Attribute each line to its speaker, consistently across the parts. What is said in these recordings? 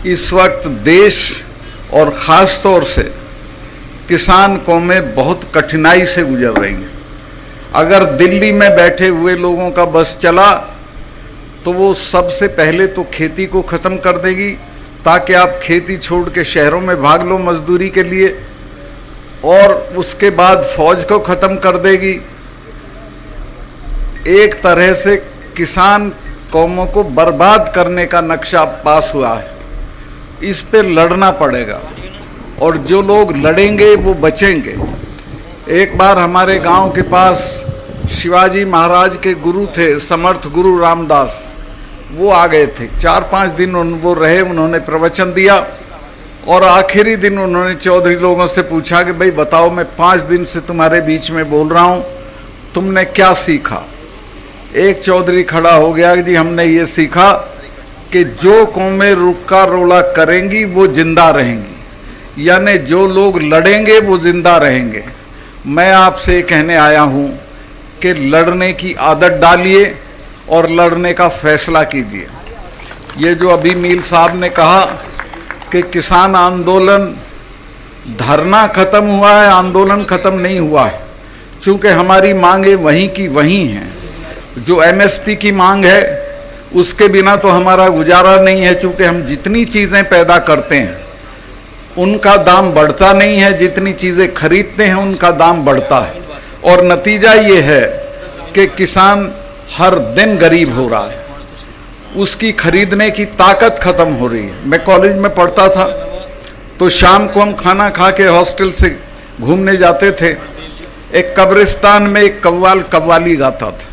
Speaker 1: इस वक्त देश और ख़ास तौर से किसान कौमें बहुत कठिनाई से गुजर रही हैं। अगर दिल्ली में बैठे हुए लोगों का बस चला तो वो सबसे पहले तो खेती को ख़त्म कर देगी, ताकि आप खेती छोड़ के शहरों में भाग लो मजदूरी के लिए, और उसके बाद फौज को ख़त्म कर देगी। एक तरह से किसान कौमों को बर्बाद करने का नक्शा पास हुआ है। इस पे लड़ना पड़ेगा और जो लोग लड़ेंगे वो बचेंगे। एक बार हमारे गांव के पास शिवाजी महाराज के गुरु थे, समर्थ गुरु रामदास, वो आ गए थे। 4-5 दिन वो रहे, उन्होंने प्रवचन दिया और आखिरी दिन उन्होंने चौधरी लोगों से पूछा कि भाई बताओ, मैं 5 दिन से तुम्हारे बीच में बोल रहा हूँ, तुमने क्या सीखा? एक चौधरी खड़ा हो गया कि जी हमने ये सीखा कि जो कौमें रुका रोला करेंगी वो जिंदा रहेंगी, यानी जो लोग लड़ेंगे वो जिंदा रहेंगे। मैं आपसे कहने आया हूँ कि लड़ने की आदत डालिए और लड़ने का फैसला कीजिए। ये जो अभी मील साहब ने कहा कि किसान आंदोलन, धरना खत्म हुआ है, आंदोलन खत्म नहीं हुआ है, चूँकि हमारी मांगे वहीं की वहीं हैं। जो एमएसपी की मांग है उसके बिना तो हमारा गुजारा नहीं है, चूँकि हम जितनी चीज़ें पैदा करते हैं उनका दाम बढ़ता नहीं है, जितनी चीज़ें खरीदते हैं उनका दाम बढ़ता है, और नतीजा ये है कि किसान हर दिन गरीब हो रहा है, उसकी खरीदने की ताकत ख़त्म हो रही है। मैं कॉलेज में पढ़ता था तो शाम को हम खाना खा के हॉस्टल से घूमने जाते थे। एक कब्रिस्तान में एक कव्वाल कव्वाली गाता था,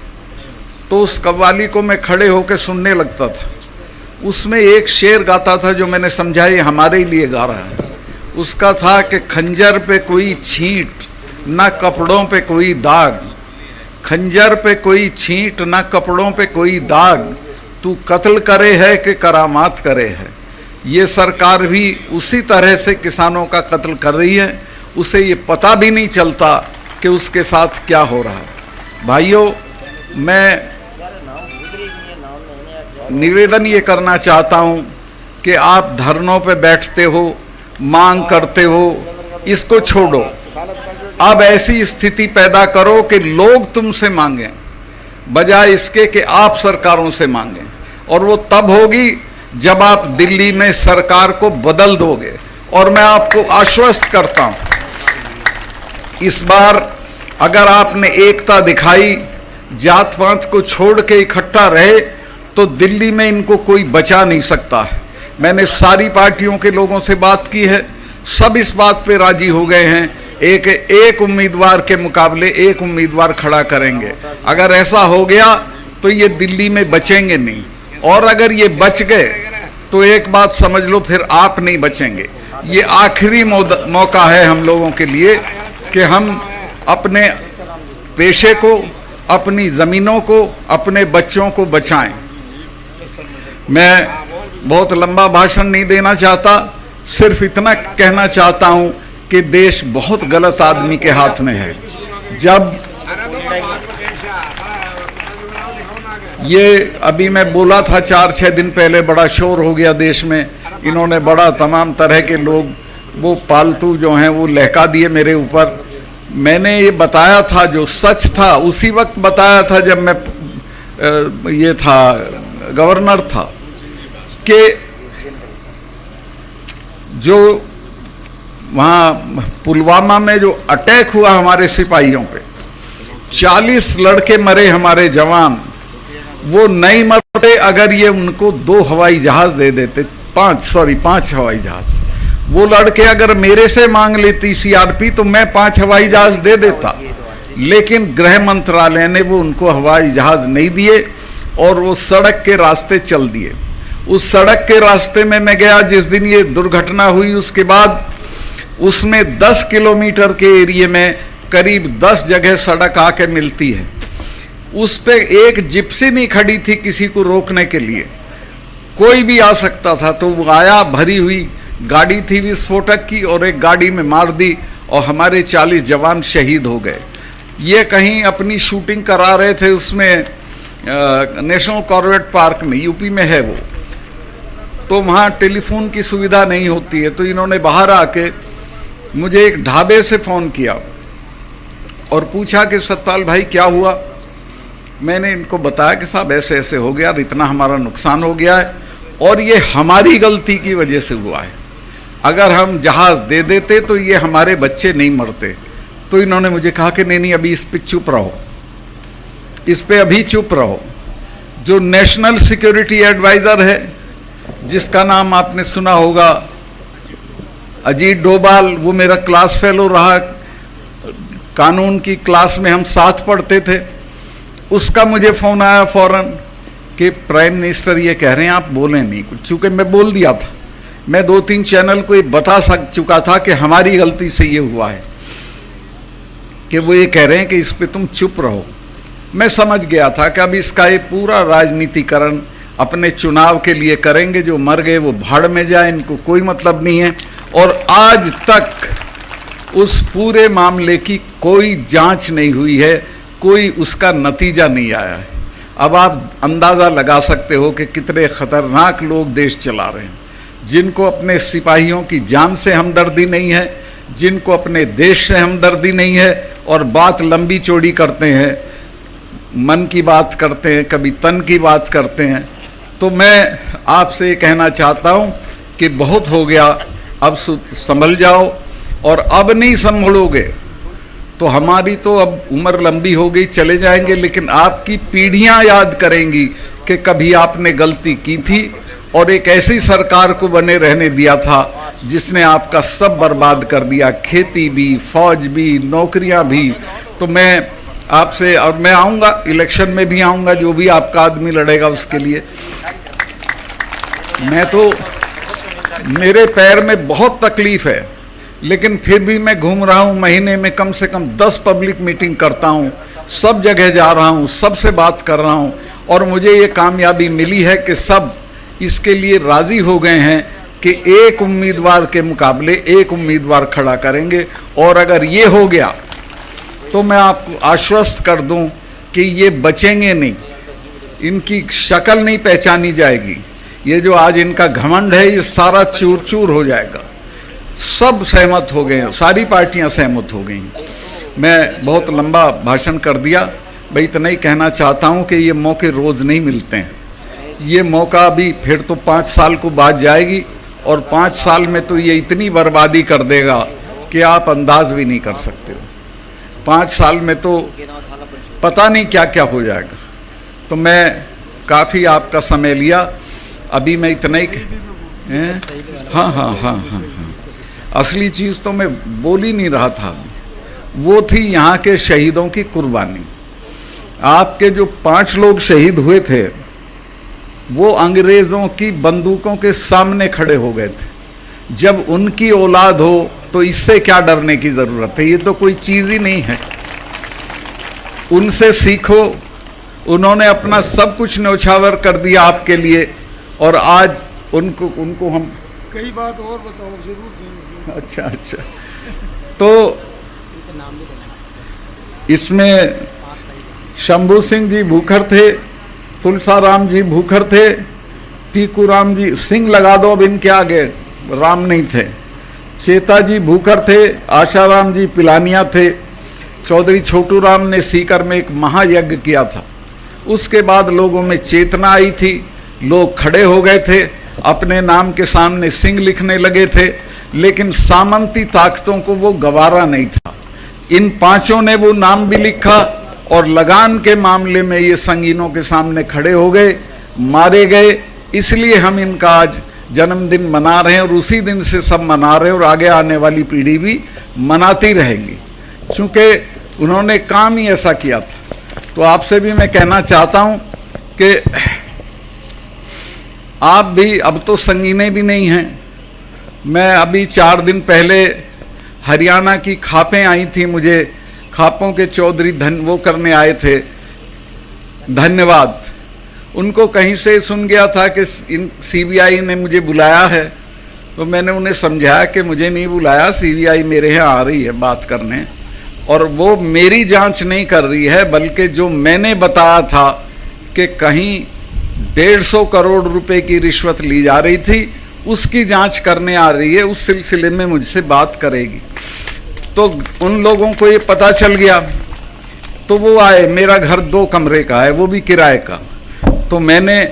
Speaker 1: तो उस कव्वाली को मैं खड़े होकर सुनने लगता था। उसमें एक शेर गाता था जो मैंने समझा ये हमारे लिए गा रहा है। उसका था कि खंजर पे कोई छींट, ना कपड़ों पे कोई दाग, खंजर पे कोई छींट, ना कपड़ों पे कोई दाग, तू कत्ल करे है कि करामात करे है। ये सरकार भी उसी तरह से किसानों का कत्ल कर रही है, उसे ये पता भी नहीं चलता कि उसके साथ क्या हो रहा है। भाइयों, मैं निवेदन ये करना चाहता हूँ कि आप धरनों पे बैठते हो, मांग करते हो, इसको छोड़ो। अब ऐसी स्थिति पैदा करो कि लोग तुमसे मांगें, बजाय इसके कि आप सरकारों से मांगें। और वो तब होगी जब आप दिल्ली में सरकार को बदल दोगे। और मैं आपको आश्वस्त करता हूँ, इस बार अगर आपने एकता दिखाई, जात पात को छोड़ के इकट्ठा रहे, तो दिल्ली में इनको कोई बचा नहीं सकता है। मैंने सारी पार्टियों के लोगों से बात की है, सब इस बात पे राजी हो गए हैं, एक उम्मीदवार के मुकाबले एक उम्मीदवार खड़ा करेंगे। अगर ऐसा हो गया तो ये दिल्ली में बचेंगे नहीं, और अगर ये बच गए तो एक बात समझ लो, फिर आप नहीं बचेंगे। ये आखिरी मौका है हम लोगों के लिए कि हम अपने पेशे को, अपनी ज़मीनों को, अपने बच्चों को बचाएं। मैं बहुत लंबा भाषण नहीं देना चाहता, सिर्फ इतना कहना चाहता हूं कि देश बहुत गलत आदमी के हाथ में है। जब ये अभी मैं बोला था 4-6 दिन पहले, बड़ा शोर हो गया देश में, इन्होंने बड़ा तमाम तरह के लोग वो पालतू जो हैं वो लहका दिए मेरे ऊपर। मैंने ये बताया था, जो सच था उसी वक्त बताया था जब मैं ये था गवर्नर था, कि जो वहाँ पुलवामा में जो अटैक हुआ हमारे सिपाहियों पे, 40 लड़के मरे हमारे जवान, वो नहीं मरते अगर ये उनको 2 हवाई जहाज दे देते, 5 हवाई जहाज। वो लड़के अगर मेरे से मांग लेती सीआरपी तो मैं 5 हवाई जहाज दे देता, लेकिन गृह मंत्रालय ने वो उनको हवाई जहाज नहीं दिए और वो सड़क के रास्ते चल दिए। उस सड़क के रास्ते में मैं गया जिस दिन ये दुर्घटना हुई, उसके बाद उसमें 10 किलोमीटर के एरिया में करीब 10 जगह सड़क आके मिलती है। उस पे एक जिप्सी नहीं खड़ी थी किसी को रोकने के लिए, कोई भी आ सकता था। तो वो आया, भरी हुई गाड़ी थी विस्फोटक की, और एक गाड़ी में मार दी और हमारे 40 जवान शहीद हो गए। ये कहीं अपनी शूटिंग करा रहे थे उसमें नेशनल कॉर्बेट पार्क में, यूपी में है वो। तो वहाँ टेलीफोन की सुविधा नहीं होती है, तो इन्होंने बाहर आके मुझे एक ढाबे से फ़ोन किया और पूछा कि सतपाल भाई क्या हुआ। मैंने इनको बताया कि साहब ऐसे ऐसे हो गया, इतना हमारा नुकसान हो गया है और ये हमारी गलती की वजह से हुआ है, अगर हम जहाज़ दे देते तो ये हमारे बच्चे नहीं मरते। तो इन्होंने मुझे कहा कि नहीं अभी इस पे चुप रहो, इस पे अभी चुप रहो। जो नेशनल सिक्योरिटी एडवाइज़र है, जिसका नाम आपने सुना होगा, अजीत डोभाल, वो मेरा क्लास फेलो रहा, कानून की क्लास में हम साथ पढ़ते थे। उसका मुझे फ़ोन आया फ़ौरन कि प्राइम मिनिस्टर ये कह रहे हैं आप बोलें नहीं कुछ। चूँकि मैं बोल दिया था, मैं 2-3 चैनल को ये बता चुका था कि हमारी गलती से ये हुआ है, कि वो ये कह रहे हैं कि इस पे तुम चुप रहो। मैं समझ गया था कि अब इसका ये पूरा राजनीतिकरण अपने चुनाव के लिए करेंगे, जो मर गए वो भाड़ में जाए, इनको कोई मतलब नहीं है। और आज तक उस पूरे मामले की कोई जांच नहीं हुई है, कोई उसका नतीजा नहीं आया है। अब आप अंदाज़ा लगा सकते हो कि कितने ख़तरनाक लोग देश चला रहे हैं, जिनको अपने सिपाहियों की जान से हमदर्दी नहीं है, जिनको अपने देश से हमदर्दी नहीं है, और बात लंबी चौड़ी करते हैं, मन की बात करते हैं, कभी तन की बात करते हैं। तो मैं आपसे ये कहना चाहता हूँ कि बहुत हो गया, अब संभल जाओ, और अब नहीं संभलोगे तो हमारी तो अब उम्र लंबी हो गई, चले जाएंगे, लेकिन आपकी पीढ़ियाँ याद करेंगी कि कभी आपने गलती की थी और एक ऐसी सरकार को बने रहने दिया था जिसने आपका सब बर्बाद कर दिया, खेती भी, फौज भी, नौकरियां भी। तो मैं आपसे, और मैं आऊँगा, इलेक्शन में भी आऊँगा, जो भी आपका आदमी लड़ेगा उसके लिए। मैं तो, मेरे पैर में बहुत तकलीफ़ है, लेकिन फिर भी मैं घूम रहा हूँ, महीने में कम से कम 10 पब्लिक मीटिंग करता हूँ, सब जगह जा रहा हूँ, सबसे बात कर रहा हूँ, और मुझे ये कामयाबी मिली है कि सब इसके लिए राज़ी हो गए हैं कि एक उम्मीदवार के मुकाबले एक उम्मीदवार खड़ा करेंगे। और अगर ये हो गया तो मैं आपको आश्वस्त कर दूं कि ये बचेंगे नहीं, इनकी शक्ल नहीं पहचानी जाएगी। ये जो आज इनका घमंड है, ये सारा चूर चूर हो जाएगा। सब सहमत हो गए हैं, सारी पार्टियां सहमत हो गई। मैं बहुत लंबा भाषण कर दिया, भाई इतना ही कहना चाहता हूं कि ये मौके रोज़ नहीं मिलते हैं। ये मौका भी फिर तो 5 साल को बाद जाएगी, और 5 साल में तो ये इतनी बर्बादी कर देगा कि आप अंदाज भी नहीं कर सकते हो। 5 साल में तो पता नहीं क्या क्या हो जाएगा। तो मैं काफ़ी आपका समय लिया, अभी मैं इतना ही हाँ, असली चीज़ तो मैं बोल ही नहीं रहा था, वो थी यहाँ के शहीदों की कुर्बानी। आपके जो 5 लोग शहीद हुए थे, वो अंग्रेज़ों की बंदूकों के सामने खड़े हो गए थे। जब उनकी औलाद हो तो इससे क्या डरने की ज़रूरत है, ये तो कोई चीज़ ही नहीं है। उनसे सीखो, उन्होंने अपना सब कुछ न्यौछावर कर दिया आपके लिए, और आज उनको हम
Speaker 2: कई बात और बताओ जरूर देंगे।
Speaker 1: अच्छा तो इसमें शंभू सिंह जी भूखर थे, तुलसाराम जी भूखर थे, टीकूराम जी, सिंह लगा दो अब इनके आगे, राम नहीं थे। चेता जी भूखर थे, आशाराम जी पिलानिया थे, चौधरी छोटू राम ने सीकर में एक महायज्ञ किया था। उसके बाद लोगों में चेतना आई थी, लोग खड़े हो गए थे, अपने नाम के सामने सिंह लिखने लगे थे, लेकिन सामंती ताकतों को वो गवारा नहीं था। इन 5 ने वो नाम भी लिखा, और लगान के मामले में ये संगीनों के सामने खड़े हो गए, मारे गए। इसलिए हम इनका आज जन्मदिन मना रहे हैं, और उसी दिन से सब मना रहे हैं, और आगे आने वाली पीढ़ी भी मनाती रहेंगी, क्योंकि उन्होंने काम ही ऐसा किया था। तो आपसे भी मैं कहना चाहता हूँ कि आप भी, अब तो संगीने भी नहीं हैं। मैं अभी 4 दिन पहले हरियाणा की खापें आई थी, मुझे खापों के चौधरी वो करने आए थे, धन्यवाद। उनको कहीं से सुन गया था कि सीबीआई ने मुझे बुलाया है, तो मैंने उन्हें समझाया कि मुझे नहीं बुलाया, सीबीआई मेरे यहाँ आ रही है बात करने, और वो मेरी जांच नहीं कर रही है, बल्कि जो मैंने बताया था कि कहीं 150 करोड़ रुपए की रिश्वत ली जा रही थी, उसकी जांच करने आ रही है, उस सिलसिले में मुझसे बात करेगी। तो उन लोगों को ये पता चल गया, तो वो आए। मेरा घर 2 कमरे का है, वो भी किराए का। तो मैंने